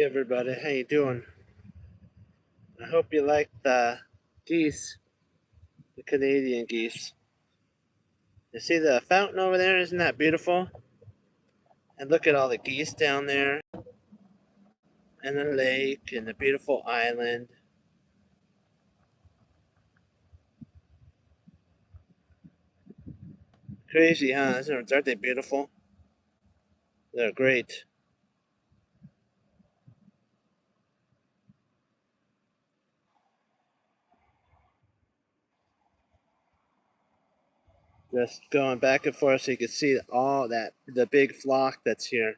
everybody, how you doing? I hope you like the geese, the Canadian geese. You see the fountain over there? Isn't that beautiful? And look at all the geese down there, and the lake, and the beautiful island. Crazy, huh? Aren't they beautiful? They're great. Just going back and forth so you can see all that, the big flock that's here.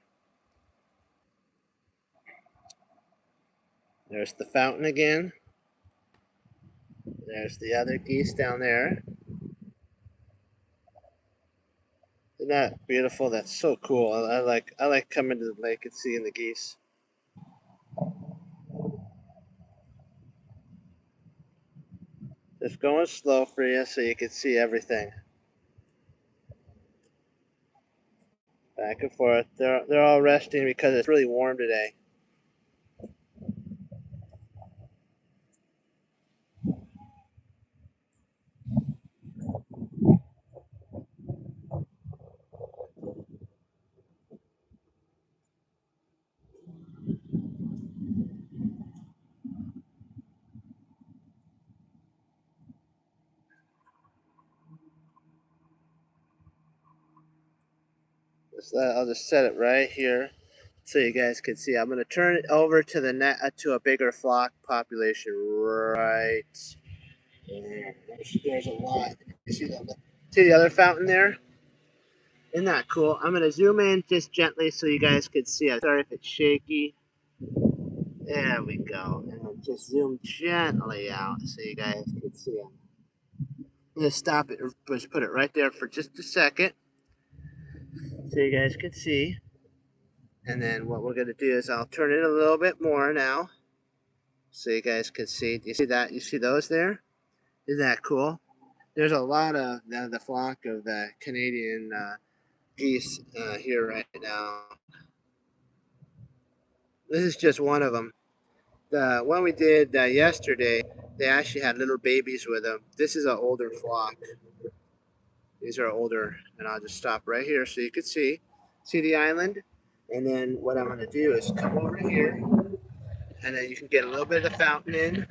There's the fountain again. There's the other geese down there. Isn't that beautiful? That's so cool. I like coming to the lake and seeing the geese. Just going slow for you so you can see everything. Back and forth. They're all resting because it's really warm today. I'll just set it right here so you guys can see. I'm gonna turn it over to the net to a bigger flock population right there. There's a lot. You see the other fountain there? Isn't that cool? I'm gonna zoom in just gently so you guys can see. I'm sorry if it's shaky. There we go. And then just zoom gently out so you guys can see them. I'm gonna stop it. Just put it right there for just a second so you guys can see. And then what we're gonna do is I'll turn it a little bit more now so you guys can see. Do you see that? You see those there? Isn't that cool? There's a lot of the flock of the Canadian geese here right now. This is just one of them. The one we did yesterday, they actually had little babies with them. This is an older flock. These are older, and I'll just stop right here so you can see. See the island? And then what I'm going to do is come over here, and then you can get a little bit of the fountain in.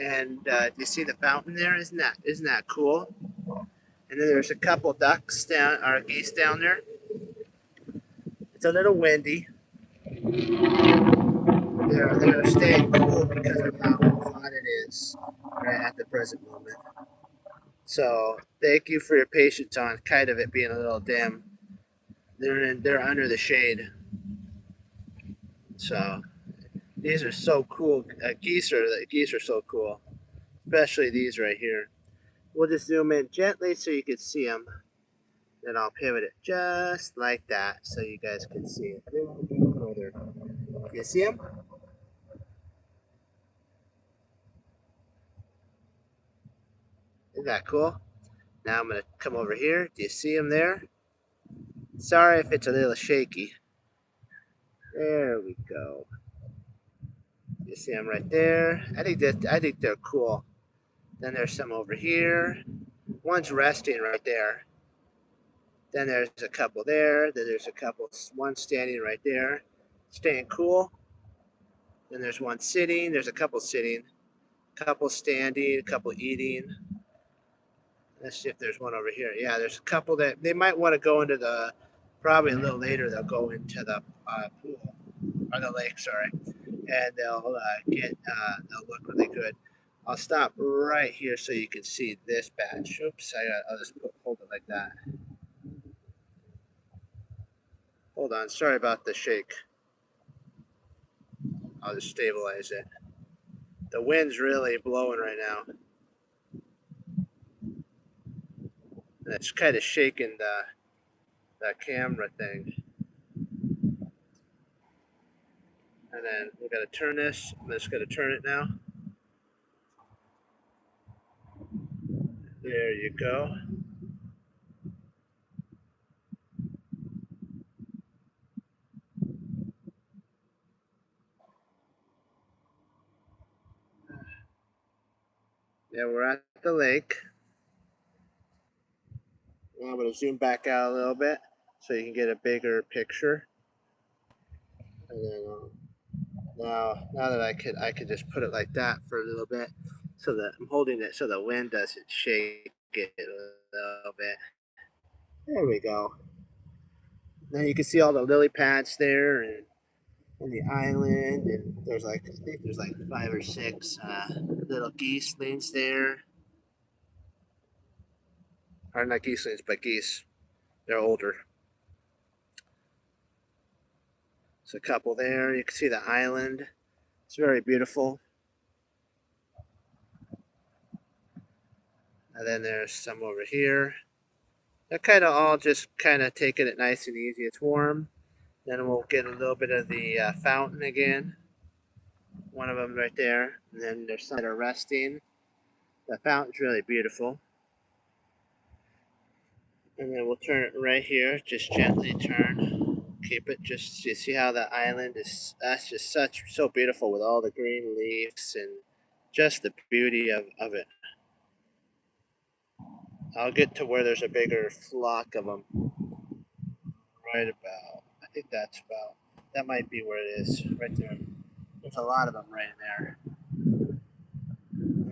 And you see the fountain there? Isn't that cool? And then there's a couple ducks down, or geese down there. It's a little windy. They're staying cool because of how hot it is right at the present moment. So thank you for your patience on kind of it being a little dim. They're under the shade. So these are so cool. Geese are so cool, especially these right here. We'll just zoom in gently so you can see them. Then I'll pivot it just like that so you guys can see it. Further. You see them? Isn't that cool? Now I'm going to come over here. Do you see them there? Sorry if it's a little shaky. There we go. You see them right there? I think they're cool. Then there's some over here. One's resting right there. Then there's a couple there. Then there's a couple. One standing right there, staying cool. Then there's one sitting. There's a couple sitting. Couple standing. A couple eating. Let's see if there's one over here. Yeah, there's a couple that they might want to go into the. Probably a little later they'll go into the pool or the lake. Sorry, and they'll look really good. I'll stop right here so you can see this batch. Oops, I'll just hold it like that. Hold on, sorry about the shake. I'll just stabilize it. The wind's really blowing right now. And it's kind of shaking the camera thing. And then we're going to turn this. I'm just going to turn it now. There you go. Yeah, we're at the lake. Now I'm going to zoom back out a little bit so you can get a bigger picture. And then now that I could just put it like that for a little bit, so that I'm holding it so the wind doesn't shake it a little bit. There we go. Now you can see all the lily pads there and the island, and there's like I think there's like 5 or 6 little geeselings there. Or not geeselings, but geese. They're older. There's a couple there. You can see the island. It's very beautiful. And then there's some over here. They're kind of all just kind of taking it nice and easy. It's warm. Then we'll get a little bit of the fountain again. One of them right there. And then there's some that are resting. The fountain's really beautiful. And then we'll turn it right here. Just gently turn. Keep it just you see how the island is. That's just so beautiful with all the green leaves and just the beauty of it. I'll get to where there's a bigger flock of them. Right about. I think that's about. That might be where it is. Right there. There's a lot of them right in there.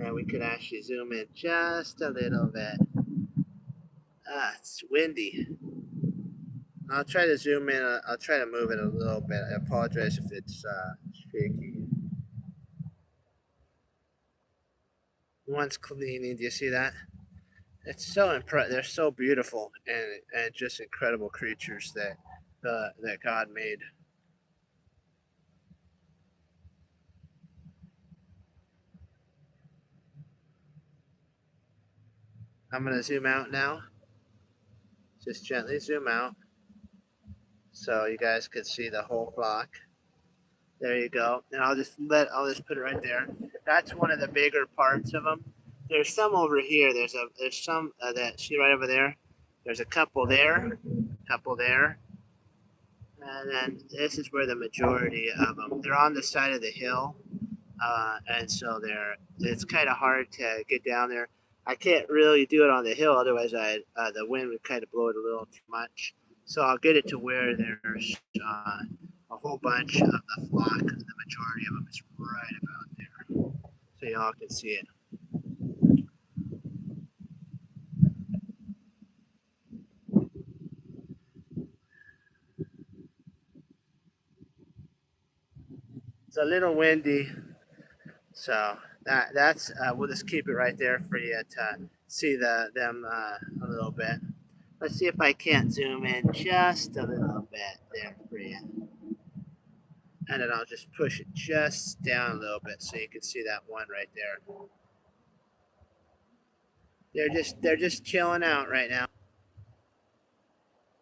And we could actually zoom in just a little bit. Ah, it's windy. I'll try to zoom in. I'll try to move it a little bit. I apologize if it's shaky. One's cleaning. Do you see that? It's so They're so beautiful and just incredible creatures that God made. I'm gonna zoom out now. Just gently zoom out so you guys can see the whole flock. There you go. And I'll just put it right there. That's one of the bigger parts of them. There's some over here. There's some that see right over there. There's a couple there, and then this is where the majority of them. They're on the side of the hill, and so it's kind of hard to get down there. I can't really do it on the hill, otherwise the wind would kind of blow it a little too much. So I'll get it to where there's a whole bunch of the flock. The majority of them is right about there, so y'all can see it. It's a little windy, so that's we'll just keep it right there for you to see them a little bit. Let's see if I can't zoom in just a little bit there for you. And then I'll just push it just down a little bit so you can see that one right there. They're just chilling out right now.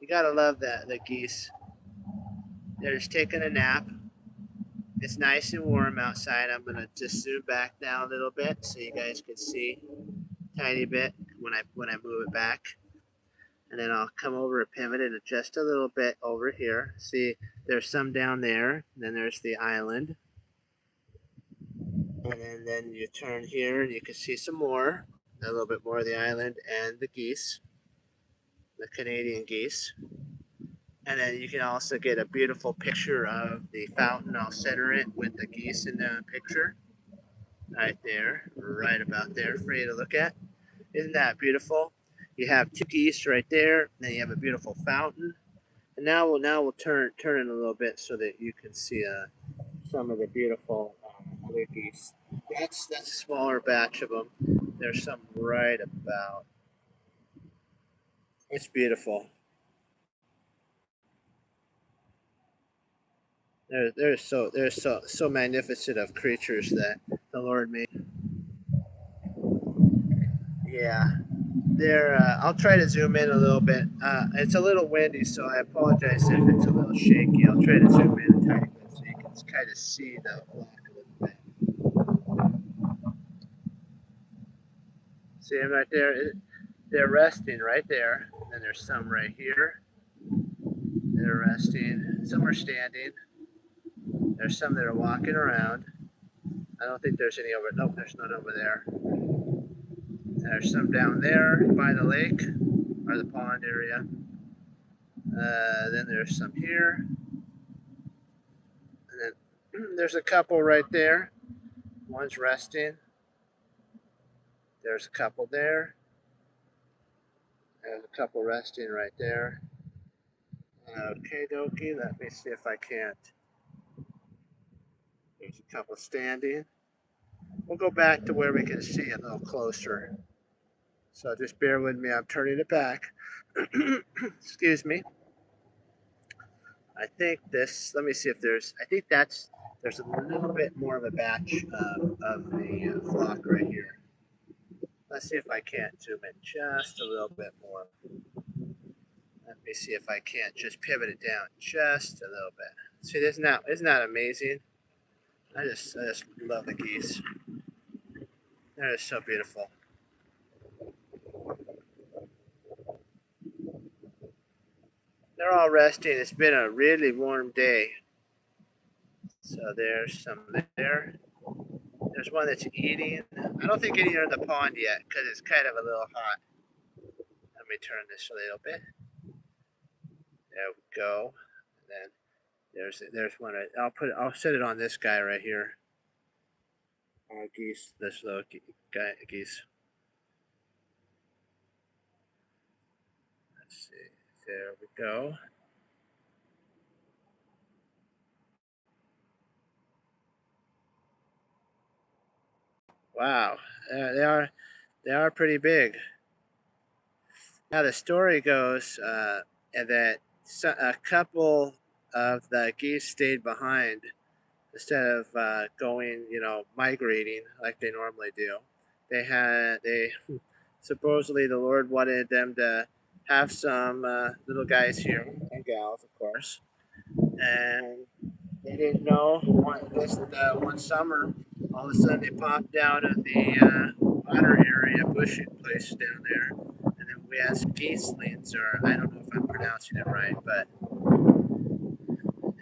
You gotta love the geese. They're just taking a nap. It's nice and warm outside. I'm gonna just zoom back down a little bit so you guys can see a tiny bit when I move it back. And then I'll come over and pivot it just a little bit over here. See, there's some down there. Then there's the island. And then you turn here and you can see some more. A little bit more of the island and the geese, the Canadian geese. And then you can also get a beautiful picture of the fountain. I'll center it with the geese in the picture. Right there, right about there for you to look at. Isn't that beautiful? You have 2 geese right there, and then you have a beautiful fountain. And now we'll turn it a little bit so that you can see some of the beautiful other geese. That's a smaller batch of them. There's some right about. It's beautiful. There's so magnificent of creatures that the Lord made. Yeah, there. I'll try to zoom in a little bit. It's a little windy, so I apologize if it's a little shaky. I'll try to zoom in a tiny bit so you can kind of see the block a little bit. See them right there? They're resting right there. And then there's some right here. They're resting. Some are standing. There's some that are walking around. I don't think there's any over. Nope, there's none over there. There's some down there by the lake or the pond area. Then there's some here. And then there's a couple right there. One's resting. There's a couple there. There's a couple resting right there. Okay, dokie. Let me see if I can't. There's a couple standing. We'll go back to where we can see a little closer. So just bear with me. I'm turning it back. Excuse me. I think this. Let me see if there's. I think there's a little bit more of a batch of the flock right here. Let's see if I can't zoom in just a little bit more. Let me see if I can't just pivot it down just a little bit. See, isn't that amazing? I just love the geese. They're just so beautiful. They're all resting. It's been a really warm day. So there's some there. There's one that's eating. I don't think any are in the pond yet because it's kind of a little hot. Let me turn this a little bit. There we go. And then there's one. I'll set it on this guy right here. Geese. This little guy geese. Let's see. There we go. Wow, they are pretty big. Now the story goes that a couple of the geese stayed behind instead of going, migrating like they normally do. They supposedly the Lord wanted them to have some little guys here and gals, of course, and they didn't know one summer. All of a sudden, they popped out of the water area, bushy place down there, and then we had some geeselings, or I don't know if I'm pronouncing it right, but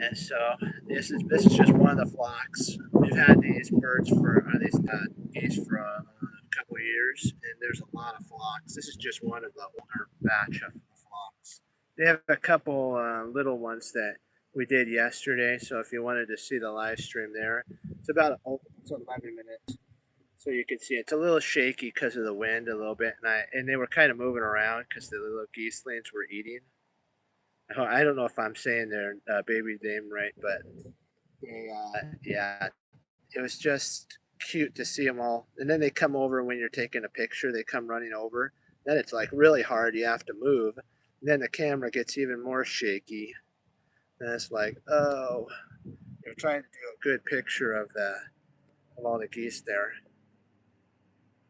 and so this is just one of the flocks. We've had these birds for these geese for a couple of years, and there's a lot of flocks. This is just one of the older batch of flocks. They have a couple little ones that we did yesterday. So if you wanted to see the live stream there, it's 11 minutes. So you can see it's a little shaky because of the wind a little bit, and they were kind of moving around because the little geeselings were eating. I don't know if I'm saying their baby name right, but yeah, it was just cute to see them all. And then they come over when you're taking a picture. They come running over. Then it's like really hard. You have to move. And then the camera gets even more shaky. And it's like, oh, you're trying to do a good picture of all the geese there.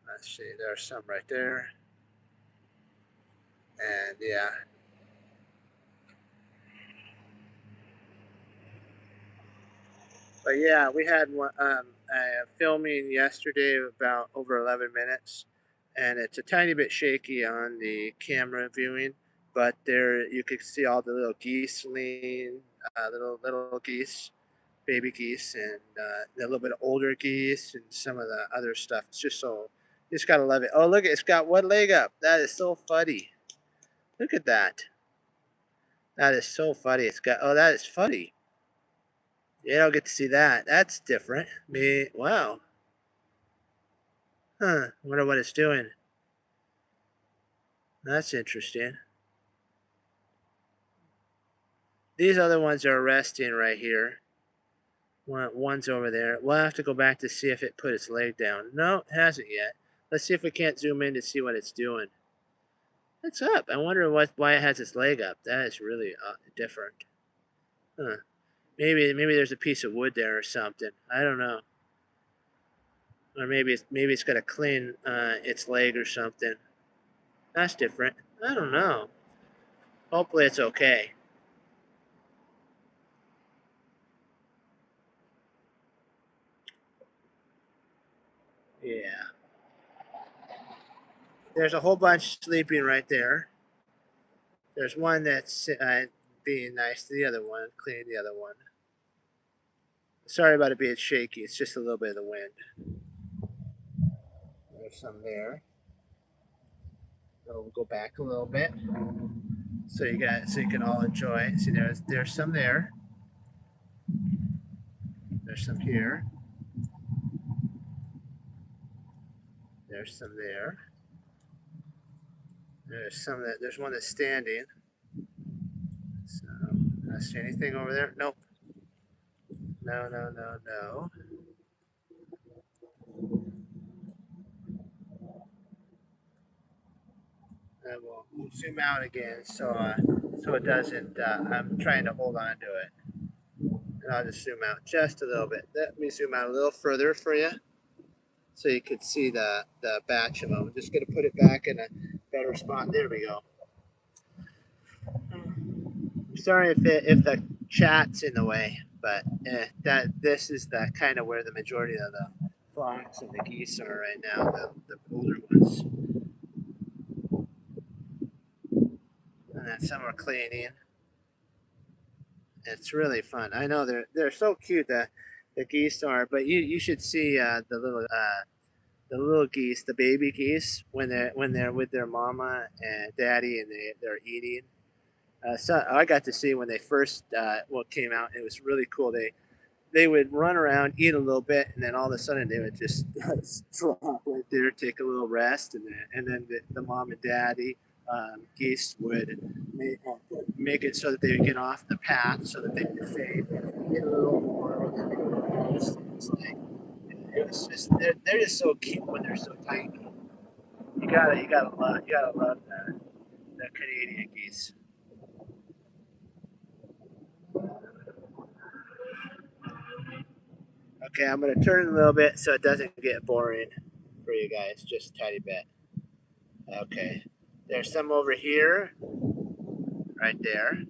Let's see, there's some right there. And yeah, but yeah, we had filming yesterday about over 11 minutes, and it's a tiny bit shaky on the camera viewing, but there you can see all the little geese, little geese, baby geese, and a little bit of older geese, and some of the other stuff. It's just so you just gotta love it. Oh, look, it's got one leg up. That is so funny. Look at that. That is so funny. That is funny. You don't get to see that. That's different. Wow. Huh. Wonder what it's doing. That's interesting. These other ones are resting right here. One's over there. We'll have to go back to see if it put its leg down. No, it hasn't yet. Let's see if we can't zoom in to see what it's doing. It's up. I wonder why it has its leg up. That is really different. Huh. Maybe there's a piece of wood there or something. I don't know. Or maybe it's got to clean its leg or something. That's different. I don't know. Hopefully it's okay. Yeah. There's a whole bunch sleeping right there. There's one that's being nice to the other one, cleaning the other one. Sorry about it being shaky. It's just a little bit of the wind. There's some there. So we'll go back a little bit so you can all enjoy. See, there's some there. There's some here. There's some there. There's one that's standing. So, I see anything over there? Nope. No, no, no, no. And we'll zoom out again so it doesn't. I'm trying to hold on to it, and I'll just zoom out just a little bit. Let me zoom out a little further for you, so you can see the batch of them. I'm just gonna put it back in a better spot. There we go. I'm sorry if the chat's in the way, but that this is the kind of where the majority of the flocks and the geese are right now, the older ones, and then some are cleaning. It's really fun. I know they're so cute. The geese are, but you should see the little geese, the baby geese, when they're with their mama and daddy and they're eating. So I got to see when they first came out. It was really cool. They would run around, eat a little bit, and then all of a sudden they would just drop right there, take a little rest, and then the mom and daddy geese would make it so that they would get off the path, so that they could save, get a little more, or then they would rest. It was just they're just so cute when they're so tiny. You gotta love the Canadian geese. Okay, I'm gonna turn it a little bit so it doesn't get boring for you guys, just a tiny bit. Okay, there's some over here, right there,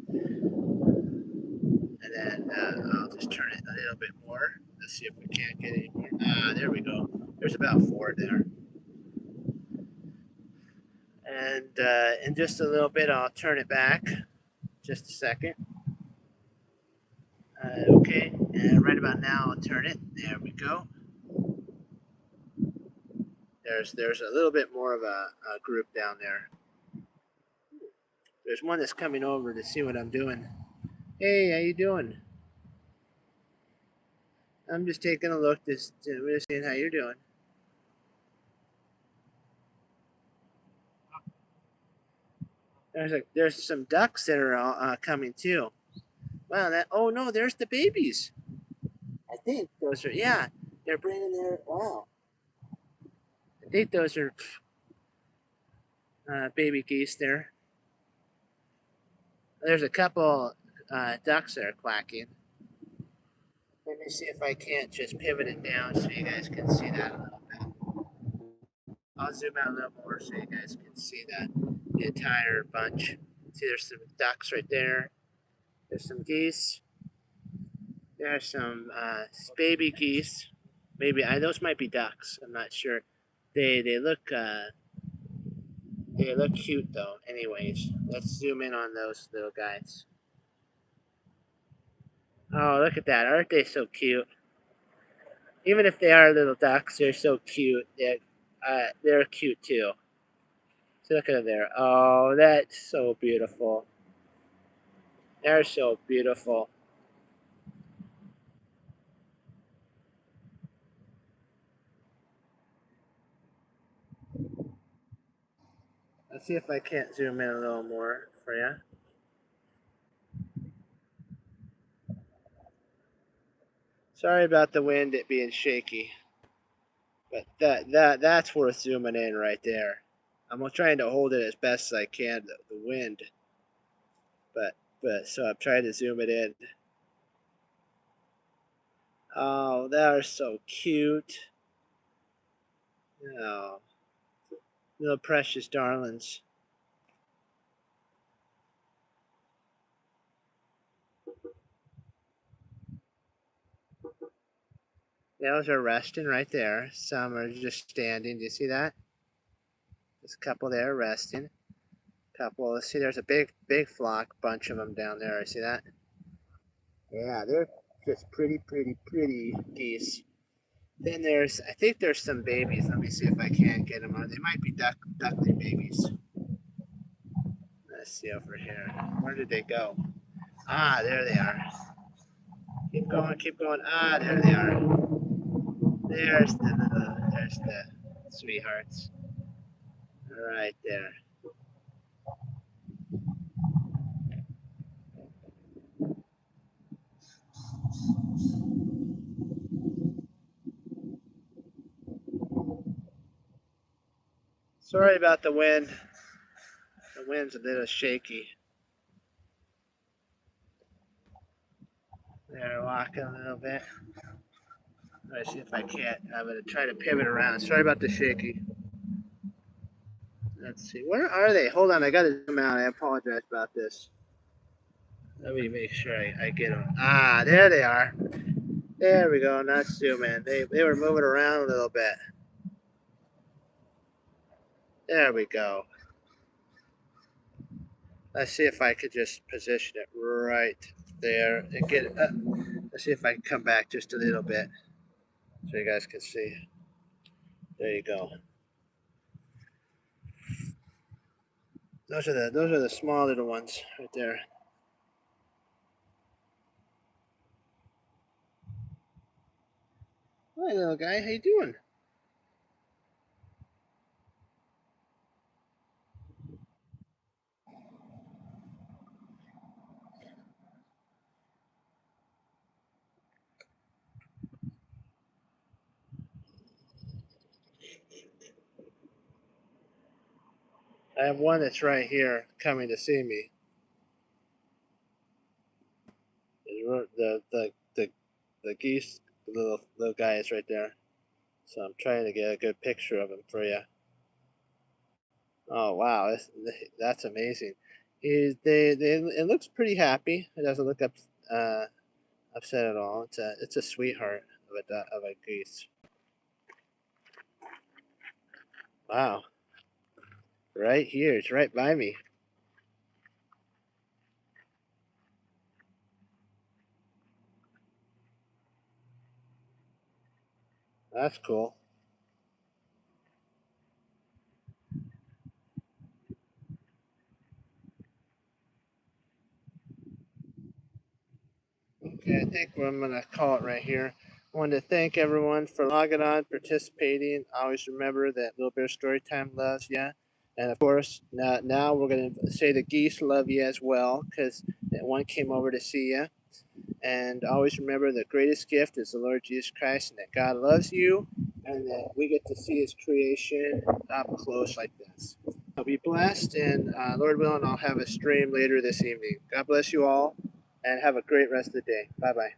and then I'll just turn it a little bit more. Let's see if we can't get any more. There we go. There's about four there, and in just a little bit I'll turn it back. Just a second. Okay, and right about now I'll turn it. There we go. There's a little bit more of a group down there. There's one that's coming over to see what I'm doing. Hey, how you doing? I'm just taking a look. We're just seeing how you're doing. There's some ducks that are coming too. Wow, that oh no, there's the babies. I think those are yeah, they're bringing their wow. I think those are baby geese there. There's a couple ducks that are quacking. Let me see if I can't just pivot it down so you guys can see that a little bit. I'll zoom out a little more so you guys can see that the entire bunch. See, there's some ducks right there. There's some geese. There's some baby geese. Maybe those might be ducks. I'm not sure. They they look cute though. Anyways, let's zoom in on those little guys. Oh, look at that! Aren't they so cute? Even if they are little ducks, they're so cute. They're cute too. So look at them there. Oh, that's so beautiful. They're so beautiful. Let's see if I can't zoom in a little more for you. Sorry about the wind it being shaky, but that's worth zooming in right there. I'm trying to hold it as best as I can, the wind, but so I'm trying to zoom it in. Oh, they're so cute. Oh, little precious darlings. Those are resting right there. Some are just standing. Do you see that? There's a couple there resting. Couple. Let's see. There's a big flock, bunch of them down there. I see that. Yeah, they're just pretty geese. Then I think there's some babies. Let me see if I can't get them on. They might be duckling babies. Let's see over here. Where did they go? Ah, there they are. Keep going, keep going. Ah, there they are. There's the sweethearts. Right there. Sorry about the wind. The wind's a little shaky. They're walking a little bit. Let's see if I can't. I'm gonna try to pivot around. Sorry about the shaky. Let's see. Where are they? Hold on, I gotta zoom out. I apologize about this. Let me make sure I get them. Ah, there they are. There we go. Not zoom in. They were moving around a little bit. There we go. Let's see if I could just position it right there and get it up. Let's see if I can come back just a little bit so you guys can see. There you go. Those are the small little ones right there. Hi, little guy. How you doing? I have one that's right here coming to see me. The geese, the little guy is right there. So I'm trying to get a good picture of him for you. Oh wow, that's amazing. It looks pretty happy. It doesn't look uh, upset at all. It's a sweetheart of a goose. Wow, right here, it's right by me. That's cool. Okay, I think I'm gonna call it right here. I want to thank everyone for logging on, participating. Always remember that Little Bear Storytime loves you. And of course, now we're going to say the geese love you as well because one came over to see you. And always remember the greatest gift is the Lord Jesus Christ and that God loves you and that we get to see his creation up close like this. I'll be blessed, and Lord willing, I'll have a stream later this evening. God bless you all, and have a great rest of the day. Bye bye.